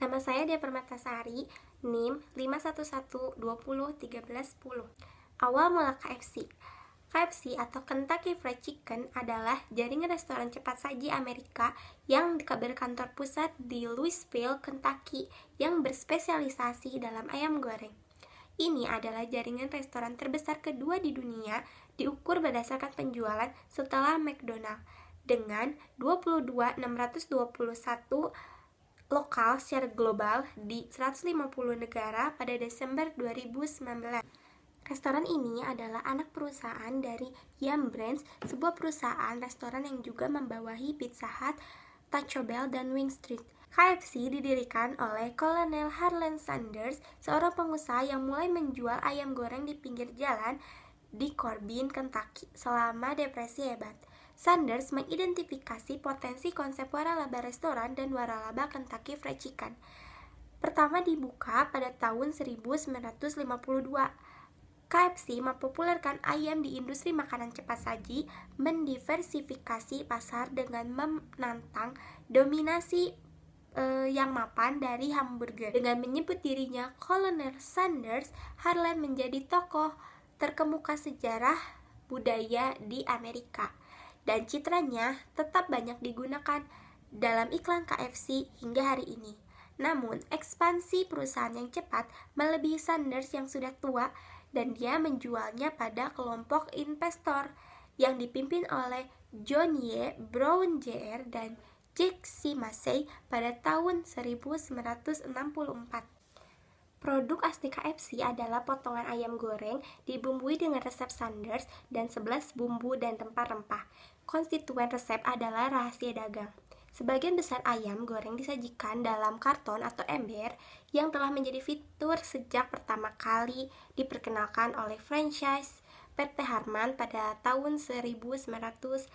Nama saya Dia Permatasari, NIM 511201310. Awal mula KFC. KFC atau Kentucky Fried Chicken adalah jaringan restoran cepat saji Amerika yang berkantor pusat di Louisville, Kentucky yang berspesialisasi dalam ayam goreng. Ini adalah jaringan restoran terbesar kedua di dunia diukur berdasarkan penjualan setelah McDonald dengan 22.621 lokal secara global di 150 negara pada Desember 2019. Restoran ini adalah anak perusahaan dari Yum Brands, sebuah perusahaan restoran yang juga membawahi Pizza Hut, Taco Bell, dan Wing Street. KFC didirikan oleh Kolonel Harlan Sanders, seorang pengusaha yang mulai menjual ayam goreng di pinggir jalan di Corbin, Kentucky selama depresi hebat. Sanders mengidentifikasi potensi konsep waralaba restoran dan waralaba Kentucky Fried Chicken. Pertama dibuka pada tahun 1952. KFC mempopulerkan ayam di industri makanan cepat saji, mendiversifikasi pasar dengan menantang dominasi yang mapan dari hamburger. Dengan menyebut dirinya Kolonel Sanders, Harlan menjadi tokoh terkemuka sejarah budaya di Amerika, dan citranya tetap banyak digunakan dalam iklan KFC hingga hari ini. Namun, ekspansi perusahaan yang cepat melebihi Sanders yang sudah tua, dan dia menjualnya pada kelompok investor yang dipimpin oleh John Y. Brown Jr. dan Jack C. Massey pada tahun 1964. Produk asli KFC adalah potongan ayam goreng dibumbui dengan resep Sanders dan 11 bumbu dan rempah-rempah. Konstituen resep adalah rahasia dagang. Sebagian besar ayam goreng disajikan dalam karton atau ember yang telah menjadi fitur sejak pertama kali diperkenalkan oleh franchise PT Harman pada tahun 1957.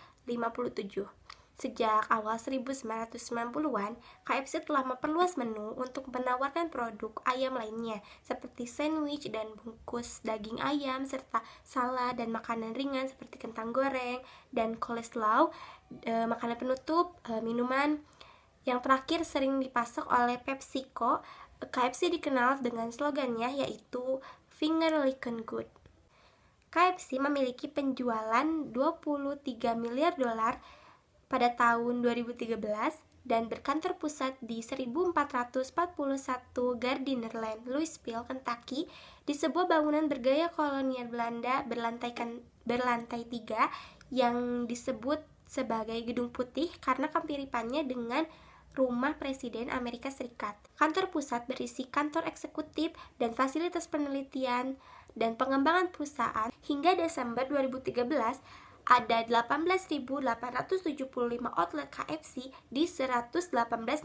Sejak awal 1990-an, KFC telah memperluas menu untuk menawarkan produk ayam lainnya seperti sandwich dan bungkus daging ayam serta salad dan makanan ringan seperti kentang goreng dan coleslaw, makanan penutup, minuman. Yang terakhir sering dipasok oleh PepsiCo. KFC dikenal dengan slogannya yaitu Finger Lickin' Good. KFC memiliki penjualan 23 miliar dolar pada tahun 2013 dan berkantor pusat di 1441 Gardiner Lane, Louisville, Kentucky, di sebuah bangunan bergaya kolonial Belanda berlantai 3 yang disebut sebagai Gedung Putih karena kemiripannya dengan Rumah Presiden Amerika Serikat. Kantor pusat berisi kantor eksekutif dan fasilitas penelitian dan pengembangan perusahaan. Hingga Desember 2013, ada 18.875 outlet KFC di 118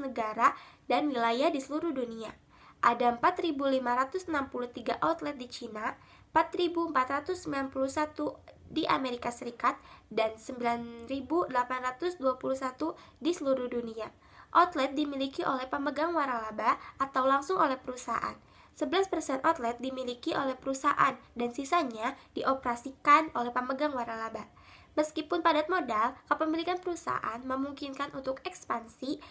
negara dan wilayah di seluruh dunia. Ada 4.563 outlet di Cina, 4.491 di Amerika Serikat, dan 9.821 di seluruh dunia. Outlet dimiliki oleh pemegang waralaba atau langsung oleh perusahaan. 11% outlet dimiliki oleh perusahaan dan sisanya dioperasikan oleh pemegang waralaba. Meskipun padat modal, kepemilikan perusahaan memungkinkan untuk ekspansi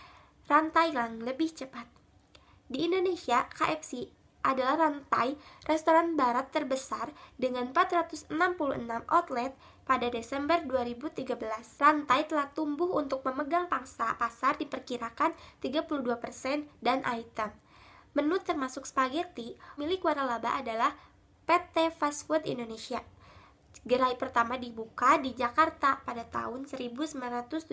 rantai yang lebih cepat. Di Indonesia, KFC adalah rantai restoran barat terbesar dengan 466 outlet pada Desember 2013. Rantai telah tumbuh untuk memegang pangsa pasar diperkirakan 32% dan item. Menu termasuk spaghetti milik waralaba adalah PT Fast Food Indonesia. Gerai pertama dibuka di Jakarta pada tahun 1979.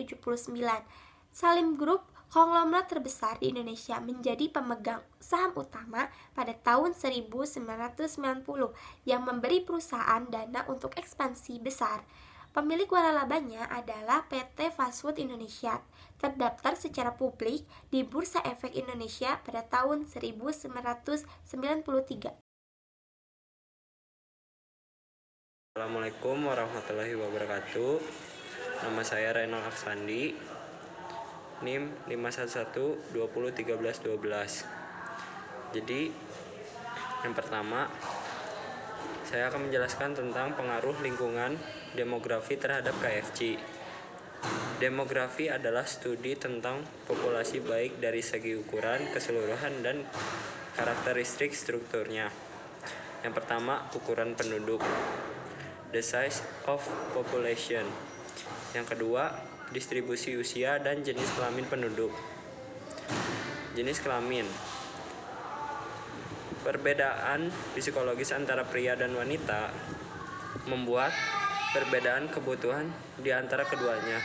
Salim Group, konglomerat terbesar di Indonesia, menjadi pemegang saham utama pada tahun 1990 yang memberi perusahaan dana untuk ekspansi besar. Pemilik waralabanya adalah PT Fast Food Indonesia, terdaftar secara publik di Bursa Efek Indonesia pada tahun 1993. Assalamualaikum warahmatullahi wabarakatuh. Nama saya Renal Aksandi, NIM 511201312. Jadi, yang pertama, saya akan menjelaskan tentang pengaruh lingkungan demografi terhadap KFC. Demografi adalah studi tentang populasi baik dari segi ukuran, keseluruhan, dan karakteristik strukturnya. Yang pertama, ukuran penduduk, the size of population. Yang kedua, distribusi usia dan jenis kelamin penduduk. Jenis kelamin, perbedaan psikologis antara pria dan wanita membuat perbedaan kebutuhan di antara keduanya.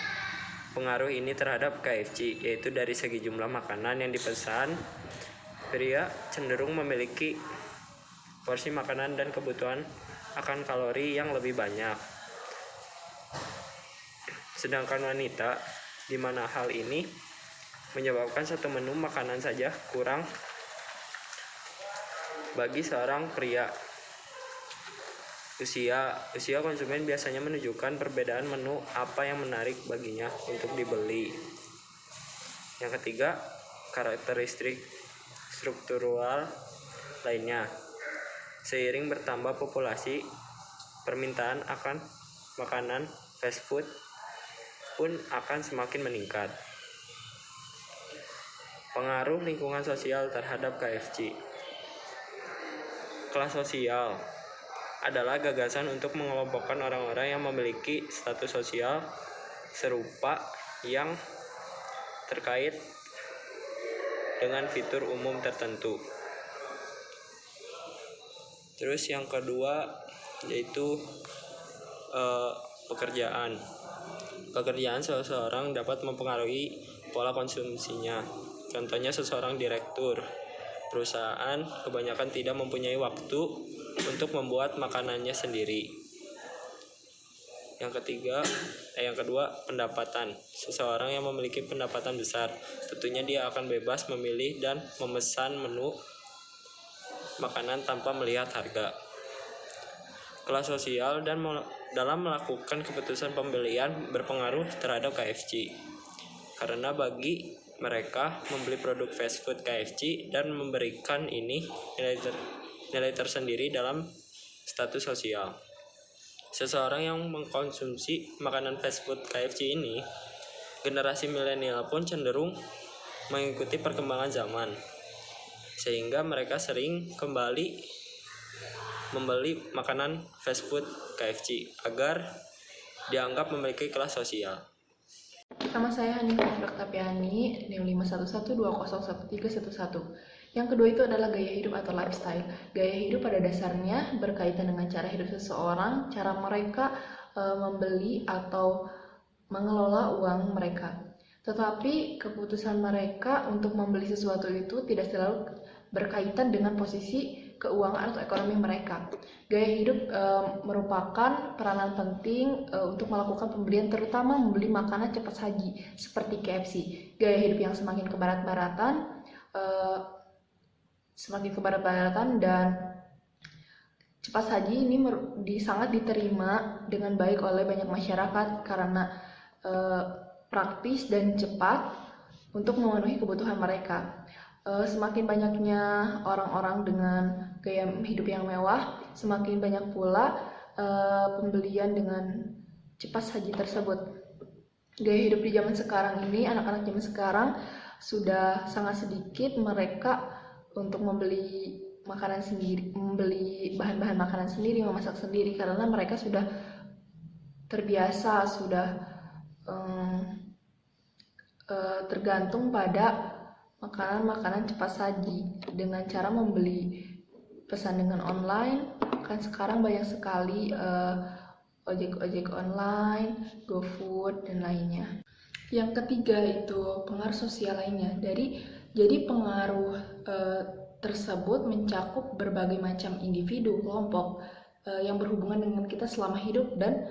Pengaruh ini terhadap KFC, yaitu dari segi jumlah makanan yang dipesan, pria cenderung memiliki porsi makanan dan kebutuhan akan kalori yang lebih banyak. Sedangkan wanita, di mana hal ini menyebabkan satu menu makanan saja kurang bagi seorang pria. Usia konsumen biasanya menunjukkan perbedaan menu apa yang menarik baginya untuk dibeli. Yang ketiga, karakteristik struktural lainnya. Seiring bertambah populasi, permintaan akan makanan fast food pun akan semakin meningkat. Pengaruh lingkungan sosial terhadap KFC. Kelas sosial adalah gagasan untuk mengelompokkan orang-orang yang memiliki status sosial serupa yang terkait dengan fitur umum tertentu. Terus yang kedua yaitu pekerjaan. Pekerjaan seseorang dapat mempengaruhi pola konsumsinya. Contohnya seseorang direktur perusahaan kebanyakan tidak mempunyai waktu untuk membuat makanannya sendiri. Yang kedua, pendapatan. Seseorang yang memiliki pendapatan besar, tentunya dia akan bebas memilih dan memesan menu makanan tanpa melihat harga. Kelas sosial dan dalam melakukan keputusan pembelian berpengaruh terhadap KFC. Karena bagi mereka membeli produk fast food KFC dan memberikan ini nilai tersendiri dalam status sosial. Seseorang yang mengkonsumsi makanan fast food KFC ini, generasi milenial pun cenderung mengikuti perkembangan zaman, sehingga mereka sering kembali membeli makanan fast food KFC agar dianggap memiliki kelas sosial. Nama saya Hanifah Oktaviani, NIM 511201311. Yang kedua itu adalah gaya hidup atau lifestyle. Gaya hidup pada dasarnya berkaitan dengan cara hidup seseorang, cara mereka membeli atau mengelola uang mereka. Tetapi keputusan mereka untuk membeli sesuatu itu tidak selalu berkaitan dengan posisi keuangan atau ekonomi mereka. Gaya hidup merupakan peranan penting untuk melakukan pembelian, terutama membeli makanan cepat saji seperti KFC. Gaya hidup yang semakin kebarat-baratan dan cepat saji ini sangat diterima dengan baik oleh banyak masyarakat karena praktis dan cepat untuk memenuhi kebutuhan mereka. Semakin banyaknya orang-orang dengan gaya hidup yang mewah, semakin banyak pula pembelian dengan cepat saji tersebut. Gaya hidup di zaman sekarang ini, anak-anak zaman sekarang sudah sangat sedikit mereka untuk membeli makanan sendiri, membeli bahan-bahan makanan sendiri, memasak sendiri, karena mereka sudah terbiasa, sudah tergantung pada makanan-makanan cepat saji dengan cara membeli pesan dengan online. Kan sekarang banyak sekali ojek online, GoFood dan lainnya. Yang ketiga itu pengaruh sosial lainnya. Jadi pengaruh tersebut mencakup berbagai macam individu, kelompok yang berhubungan dengan kita selama hidup dan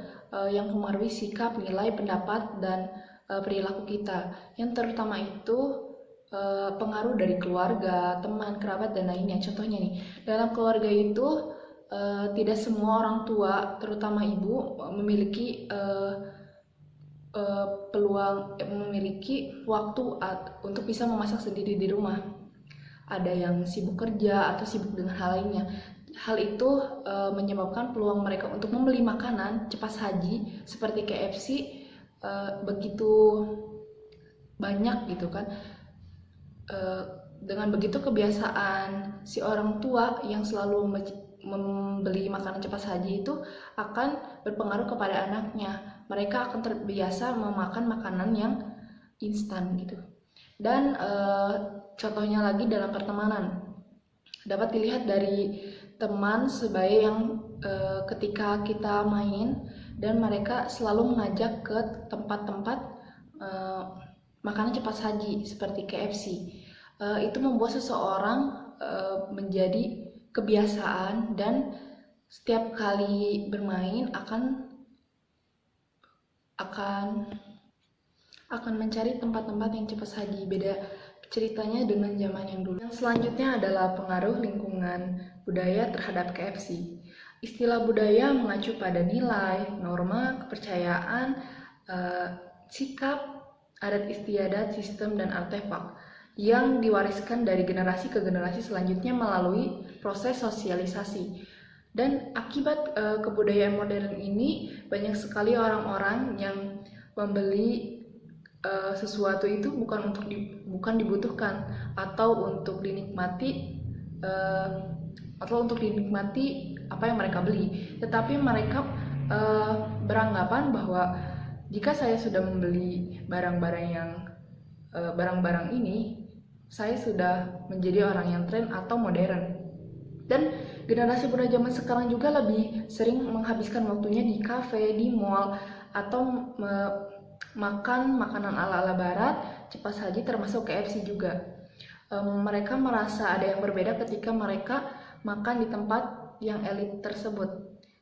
yang mempengaruhi sikap, nilai, pendapat dan perilaku kita. Yang terutama itu pengaruh dari keluarga, teman, kerabat dan lainnya. Contohnya nih, dalam keluarga itu tidak semua orang tua, terutama ibu, memiliki memiliki waktu untuk bisa memasak sendiri di rumah. Ada yang sibuk kerja atau sibuk dengan hal lainnya. Hal itu menyebabkan peluang mereka untuk membeli makanan cepat saji seperti KFC begitu banyak gitu kan. Dengan begitu kebiasaan si orang tua yang selalu membeli makanan cepat saji itu akan berpengaruh kepada anaknya. Mereka akan terbiasa memakan makanan yang instan gitu. Dan contohnya lagi dalam pertemanan, dapat dilihat dari teman sebaya yang ketika kita main dan mereka selalu mengajak ke tempat-tempat makanan cepat saji seperti KFC. Itu membuat seseorang menjadi kebiasaan dan setiap kali bermain akan mencari tempat-tempat yang cepat saji. Beda ceritanya dengan zaman yang dulu. Yang selanjutnya adalah pengaruh lingkungan budaya terhadap KFC. Istilah budaya mengacu pada nilai, norma, kepercayaan, sikap, adat istiadat, sistem, dan artefak yang diwariskan dari generasi ke generasi selanjutnya melalui proses sosialisasi. Dan akibat kebudayaan modern ini, banyak sekali orang-orang yang membeli sesuatu itu bukan dibutuhkan atau untuk dinikmati apa yang mereka beli, tetapi mereka beranggapan bahwa jika saya sudah membeli barang-barang ini, saya sudah menjadi orang yang tren atau modern. Dan generasi muda zaman sekarang juga lebih sering menghabiskan waktunya di kafe, di mall, atau makan makanan ala-ala barat, cepat saji termasuk KFC juga. Mereka merasa ada yang berbeda ketika mereka makan di tempat yang elit tersebut,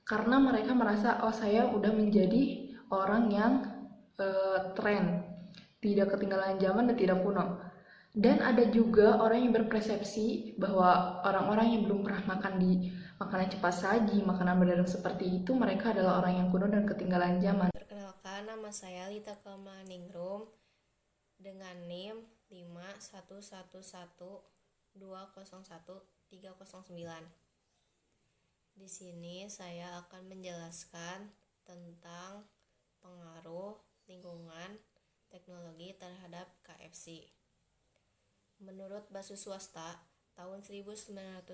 karena mereka merasa, oh saya udah menjadi orang yang tren, tidak ketinggalan zaman dan tidak kuno. Dan ada juga orang yang berpersepsi bahwa orang-orang yang belum pernah makan di makanan cepat saji, makanan modern seperti itu, mereka adalah orang yang kuno dan ketinggalan zaman. Perkenalkan, nama saya Lita Kamalningrum dengan NIM 51112013009. Di sini saya akan menjelaskan tentang pengaruh lingkungan teknologi terhadap KFC. Menurut Basus Swasta, tahun 1972,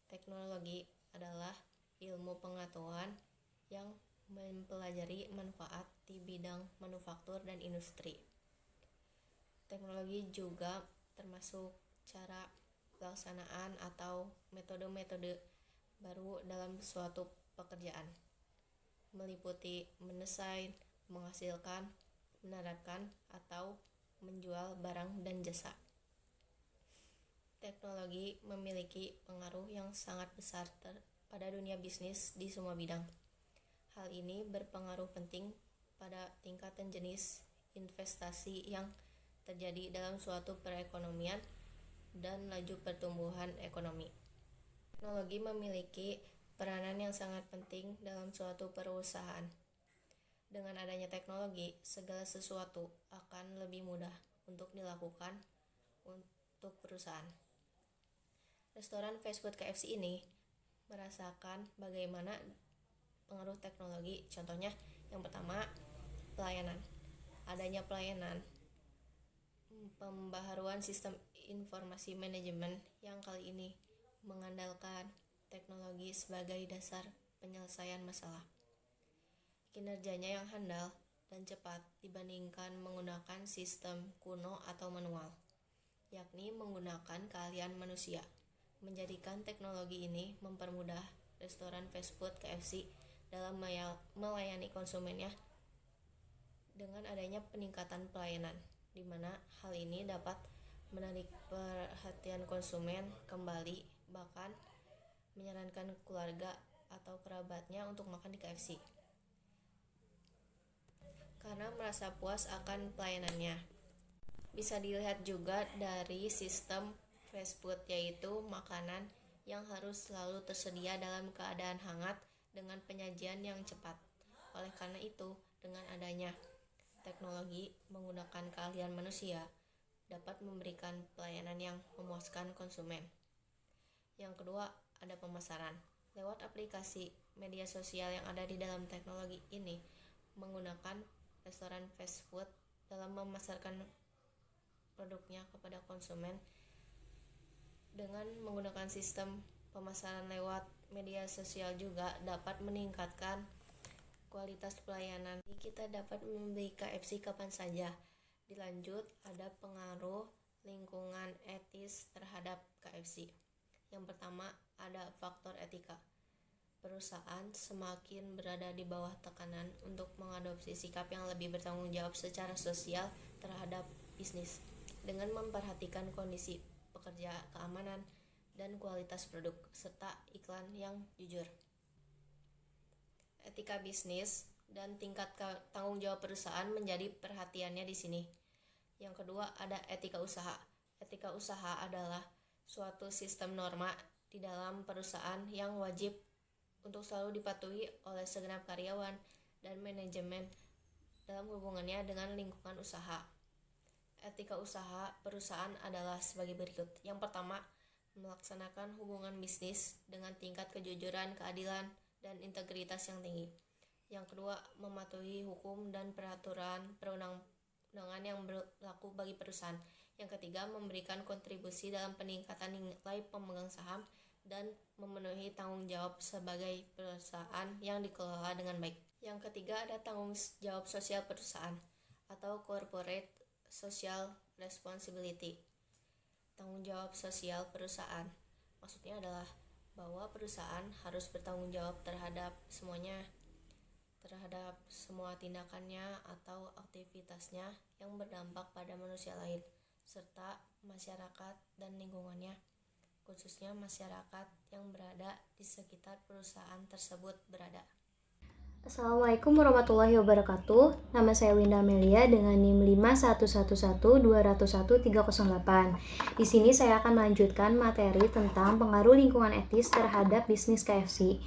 teknologi adalah ilmu pengetahuan yang mempelajari manfaat di bidang manufaktur dan industri. Teknologi juga termasuk cara pelaksanaan atau metode-metode baru dalam suatu pekerjaan, meliputi mendesain, menghasilkan, menerapkan, atau menjual barang dan jasa. Teknologi memiliki pengaruh yang sangat besar pada dunia bisnis di semua bidang. Hal ini berpengaruh penting pada tingkatan jenis investasi yang terjadi dalam suatu perekonomian dan laju pertumbuhan ekonomi. Teknologi memiliki peranan yang sangat penting dalam suatu perusahaan. Dengan adanya teknologi, segala sesuatu akan lebih mudah untuk dilakukan untuk perusahaan. Restoran fast food KFC ini merasakan bagaimana pengaruh teknologi. Contohnya, yang pertama, pelayanan. Adanya pelayanan, pembaharuan sistem informasi manajemen yang kali ini mengandalkan teknologi sebagai dasar penyelesaian masalah. Kinerjanya yang handal dan cepat dibandingkan menggunakan sistem kuno atau manual, yakni menggunakan keahlian manusia. Menjadikan teknologi ini mempermudah restoran fast food KFC dalam melayani konsumennya dengan adanya peningkatan pelayanan, di mana hal ini dapat menarik perhatian konsumen kembali, bahkan menyarankan keluarga atau kerabatnya untuk makan di KFC karena merasa puas akan pelayanannya. Bisa dilihat juga dari sistem fast food, yaitu makanan yang harus selalu tersedia dalam keadaan hangat dengan penyajian yang cepat. Oleh karena itu, dengan adanya teknologi menggunakan keahlian manusia dapat memberikan pelayanan yang memuaskan konsumen. Yang kedua, ada pemasaran. Lewat aplikasi media sosial yang ada di dalam teknologi ini menggunakan restoran fast food dalam memasarkan produknya kepada konsumen dengan menggunakan sistem pemasaran lewat media sosial juga dapat meningkatkan kualitas pelayanan. Kita dapat membeli KFC kapan saja. Dilanjut, ada pengaruh lingkungan etis terhadap KFC. Yang pertama, ada faktor etika. Perusahaan semakin berada di bawah tekanan untuk mengadopsi sikap yang lebih bertanggung jawab secara sosial terhadap bisnis dengan memperhatikan kondisi pekerja, keamanan, dan kualitas produk, serta iklan yang jujur. Etika bisnis dan tingkat tanggung jawab perusahaan menjadi perhatiannya di sini. Yang kedua, ada etika usaha. Etika usaha adalah suatu sistem norma di dalam perusahaan yang wajib untuk selalu dipatuhi oleh segenap karyawan dan manajemen dalam hubungannya dengan lingkungan usaha. Etika usaha perusahaan adalah sebagai berikut. Yang pertama, melaksanakan hubungan bisnis dengan tingkat kejujuran, keadilan, dan integritas yang tinggi. Yang kedua, mematuhi hukum dan peraturan perundang-undangan yang berlaku bagi perusahaan. Yang ketiga, memberikan kontribusi dalam peningkatan nilai pemegang saham dan memenuhi tanggung jawab sebagai perusahaan yang dikelola dengan baik. Yang ketiga, ada tanggung jawab sosial perusahaan atau corporate social responsibility. Tanggung jawab sosial perusahaan maksudnya adalah bahwa perusahaan harus bertanggung jawab terhadap semuanya, terhadap semua tindakannya atau aktivitasnya yang berdampak pada manusia lain serta masyarakat dan lingkungannya, khususnya masyarakat yang berada di sekitar perusahaan tersebut berada. Assalamualaikum warahmatullahi wabarakatuh. Nama saya Winda Amelia dengan NIM 51112011308. Di sini saya akan melanjutkan materi tentang pengaruh lingkungan etis terhadap bisnis KFC.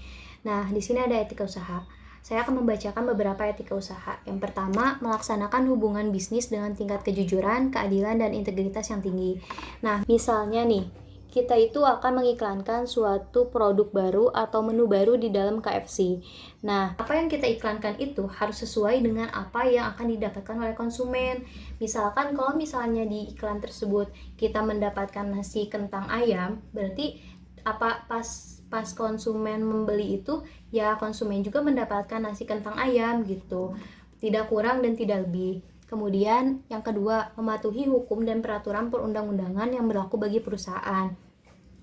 Nah, di sini ada etika usaha. Saya akan membacakan beberapa etika usaha. Yang pertama, melaksanakan hubungan bisnis dengan tingkat kejujuran, keadilan, dan integritas yang tinggi. Nah, misalnya nih, kita itu akan mengiklankan suatu produk baru atau menu baru di dalam KFC. Nah, apa yang kita iklankan itu harus sesuai dengan apa yang akan didapatkan oleh konsumen. Misalkan kalau misalnya di iklan tersebut kita mendapatkan nasi kentang ayam, berarti pas konsumen membeli itu ya konsumen juga mendapatkan nasi kentang ayam gitu. Tidak kurang dan tidak lebih. Kemudian yang kedua, mematuhi hukum dan peraturan perundang-undangan yang berlaku bagi perusahaan.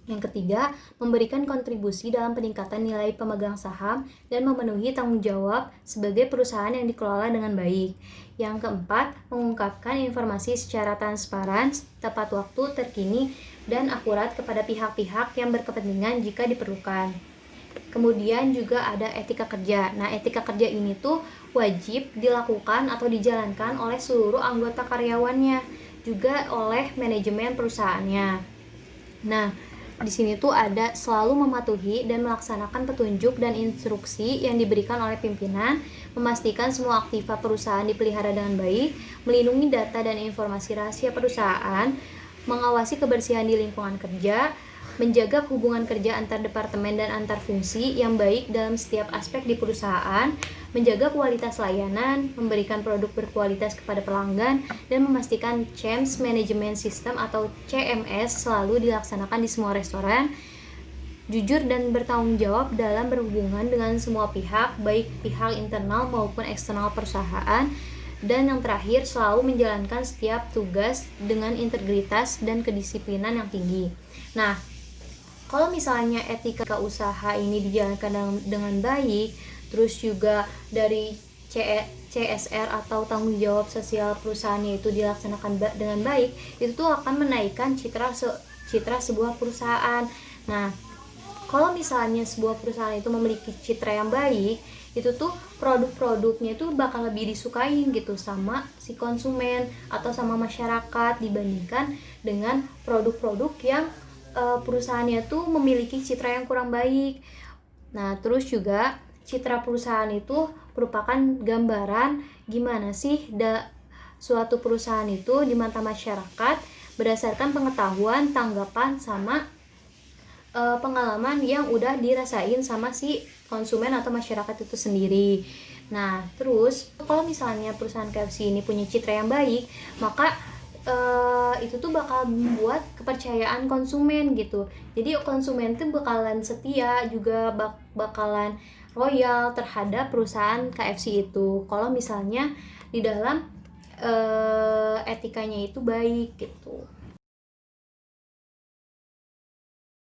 Yang ketiga, memberikan kontribusi dalam peningkatan nilai pemegang saham dan memenuhi tanggung jawab sebagai perusahaan yang dikelola dengan baik. Yang keempat, mengungkapkan informasi secara transparan, tepat waktu, terkini, dan akurat kepada pihak-pihak yang berkepentingan jika diperlukan. Kemudian juga ada etika kerja. Nah, etika kerja ini tuh wajib dilakukan atau dijalankan oleh seluruh anggota karyawannya, juga oleh manajemen perusahaannya. Nah, di sini tuh ada selalu mematuhi dan melaksanakan petunjuk dan instruksi yang diberikan oleh pimpinan, memastikan semua aktiva perusahaan dipelihara dengan baik, melindungi data dan informasi rahasia perusahaan, mengawasi kebersihan di lingkungan kerja, menjaga hubungan kerja antar departemen dan antar fungsi yang baik dalam setiap aspek di perusahaan, menjaga kualitas layanan, memberikan produk berkualitas kepada pelanggan, dan memastikan Change Management System atau CMS selalu dilaksanakan di semua restoran, jujur dan bertanggung jawab dalam berhubungan dengan semua pihak, baik pihak internal maupun eksternal perusahaan, dan yang terakhir selalu menjalankan setiap tugas dengan integritas dan kedisiplinan yang tinggi. Nah, kalau misalnya etika usaha ini dijalankan dengan baik, terus juga dari CSR atau tanggung jawab sosial perusahaannya itu dilaksanakan dengan baik, itu tuh akan menaikkan citra sebuah perusahaan. Nah, kalau misalnya sebuah perusahaan itu memiliki citra yang baik, itu tuh produk-produknya itu bakal lebih disukain gitu sama si konsumen atau sama masyarakat dibandingkan dengan produk-produk yang perusahaannya tuh memiliki citra yang kurang baik. Nah, terus juga citra perusahaan itu merupakan gambaran gimana sih suatu perusahaan itu di mata masyarakat berdasarkan pengetahuan, tanggapan, sama pengalaman yang udah dirasain sama si konsumen atau masyarakat itu sendiri. Nah, terus kalau misalnya perusahaan KFC ini punya citra yang baik, maka itu tuh bakal membuat kepercayaan konsumen gitu. Jadi konsumen tuh bakalan setia, juga bakalan loyal terhadap perusahaan KFC itu. Kalau misalnya di dalam etikanya itu baik gitu.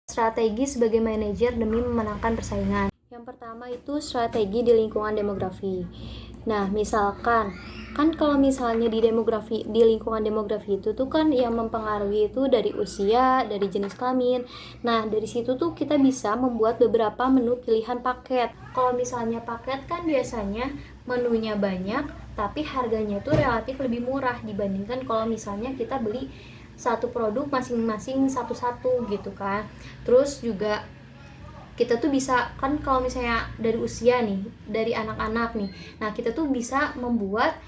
Strategi sebagai manajer demi memenangkan persaingan. Yang pertama itu strategi di lingkungan demografi. Nah, misalkan kan kalau misalnya di lingkungan demografi itu tuh kan yang mempengaruhi itu dari usia, dari jenis kelamin. Nah, dari situ tuh kita bisa membuat beberapa menu pilihan paket. Kalau misalnya paket kan biasanya menunya banyak, tapi harganya tuh relatif lebih murah dibandingkan kalau misalnya kita beli satu produk masing-masing satu-satu gitu kan. Terus juga kita tuh bisa kan kalau misalnya dari usia nih, dari anak-anak nih, nah kita tuh bisa membuat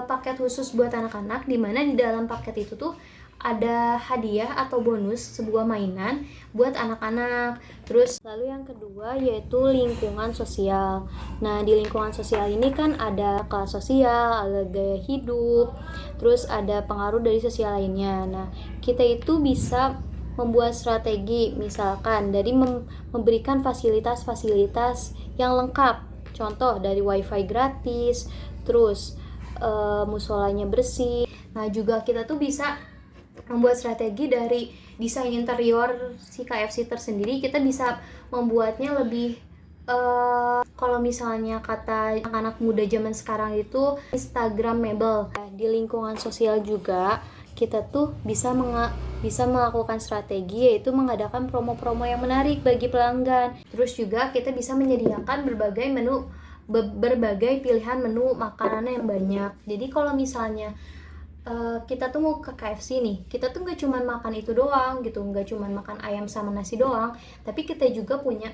paket khusus buat anak-anak, dimana di dalam paket itu tuh ada hadiah atau bonus sebuah mainan buat anak-anak. Terus lalu yang kedua yaitu lingkungan sosial. Nah, di lingkungan sosial ini kan ada kelas sosial, ada gaya hidup, terus ada pengaruh dari sosial lainnya. Nah, kita itu bisa membuat strategi misalkan dari memberikan fasilitas-fasilitas yang lengkap. Contoh dari wifi gratis, terus musolanya bersih. Nah, juga kita tuh bisa membuat strategi dari desain interior si KFC tersendiri. Kita bisa membuatnya lebih kalau misalnya kata anak-anak muda zaman sekarang itu Instagramable. Di lingkungan sosial juga kita tuh bisa melakukan strategi, yaitu mengadakan promo-promo yang menarik bagi pelanggan. Terus juga kita bisa menyediakan berbagai pilihan menu makanan yang banyak. Jadi kalau misalnya kita tuh mau ke KFC nih, kita tuh nggak cuma makan itu doang gitu, nggak cuma makan ayam sama nasi doang, tapi kita juga punya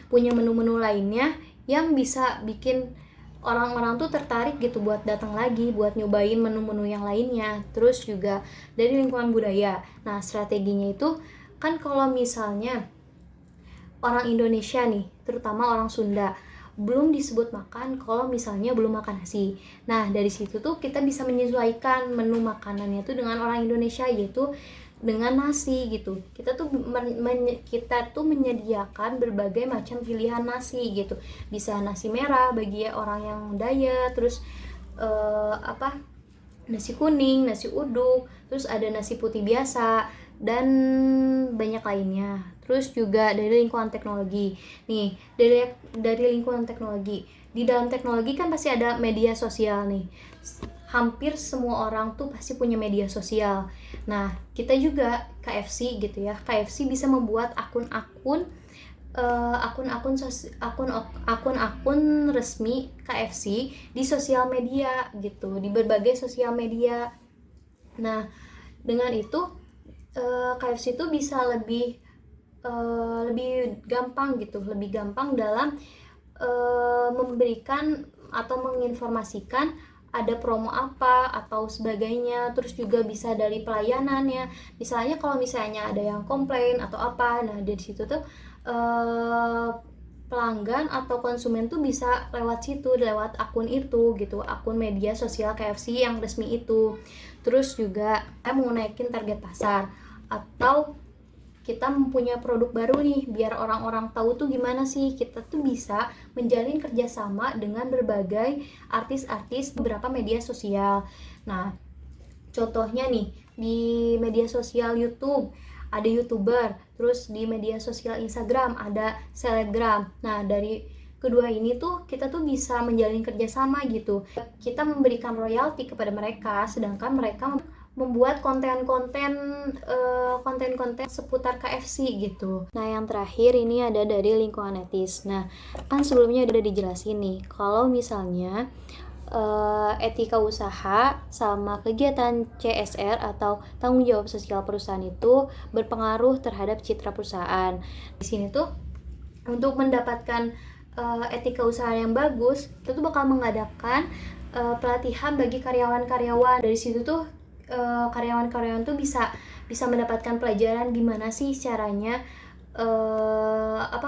menu-menu lainnya yang bisa bikin orang-orang tuh tertarik gitu buat datang lagi, buat nyobain menu-menu yang lainnya. Terus juga dari lingkungan budaya. Nah, strateginya itu kan kalau misalnya orang Indonesia nih, terutama orang Sunda, belum disebut makan kalau misalnya belum makan nasi. Nah, dari situ tuh kita bisa menyesuaikan menu makanannya tuh dengan orang Indonesia, yaitu dengan nasi gitu. Kita tuh menyediakan berbagai macam pilihan nasi gitu. Bisa nasi merah bagi orang yang diet, terus nasi kuning, nasi uduk, terus ada nasi putih biasa dan banyak lainnya. Terus juga dari lingkungan teknologi. Nih, dari lingkungan teknologi. Di dalam teknologi kan pasti ada media sosial nih. Hampir semua orang tuh pasti punya media sosial. Nah, kita juga KFC gitu ya. KFC bisa membuat akun-akun resmi KFC di sosial media gitu, di berbagai sosial media. Nah, dengan itu KFC itu bisa lebih gampang gitu, lebih gampang dalam memberikan atau menginformasikan ada promo apa atau sebagainya. Terus juga bisa dari pelayanannya, misalnya kalau misalnya ada yang komplain atau apa, nah dari situ tuh pelanggan atau konsumen tuh bisa lewat situ, lewat akun itu gitu, akun media sosial KFC yang resmi itu. Terus juga kita mau naikin target pasar, atau kita mempunyai produk baru nih, biar orang-orang tahu tuh gimana sih, kita tuh bisa menjalin kerjasama dengan berbagai artis-artis beberapa media sosial. Nah, contohnya nih, di media sosial YouTube ada YouTuber, terus di media sosial Instagram ada selebgram. Nah, dari kedua ini tuh kita tuh bisa menjalin kerjasama gitu. Kita memberikan royalti kepada mereka, sedangkan mereka membuat konten-konten seputar KFC gitu. Nah, yang terakhir ini ada dari lingkungan etis. Nah, kan sebelumnya udah dijelasin nih, kalau misalnya etika usaha sama kegiatan CSR atau tanggung jawab sosial perusahaan itu berpengaruh terhadap citra perusahaan. Di sini tuh untuk mendapatkan etika usaha yang bagus, kita tuh bakal mengadakan pelatihan bagi karyawan-karyawan. Dari situ tuh karyawan-karyawan tuh bisa mendapatkan pelajaran gimana sih caranya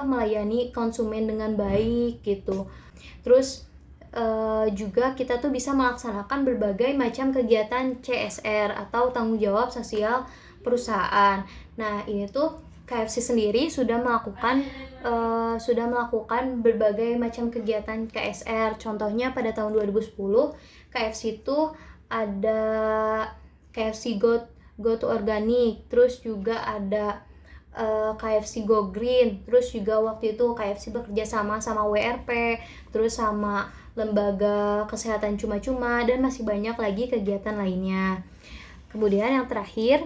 melayani konsumen dengan baik gitu. Terus juga kita tuh bisa melaksanakan berbagai macam kegiatan CSR atau tanggung jawab sosial perusahaan. Nah, ini tuh KFC sendiri sudah melakukan berbagai macam kegiatan KSR. Contohnya pada tahun 2010 KFC itu ada KFC Go to Organic, terus juga ada KFC Go Green, terus juga waktu itu KFC bekerja sama WRP, terus sama lembaga kesehatan cuma-cuma, dan masih banyak lagi kegiatan lainnya. Kemudian yang terakhir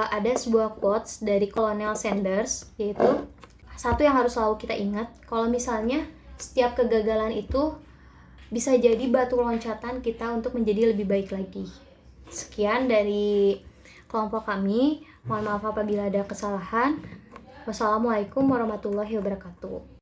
ada sebuah quotes dari Colonel Sanders, yaitu satu yang harus selalu kita ingat, kalau misalnya setiap kegagalan itu bisa jadi batu loncatan kita untuk menjadi lebih baik lagi. Sekian dari kelompok kami, mohon maaf apabila ada kesalahan. Wassalamualaikum warahmatullahi wabarakatuh.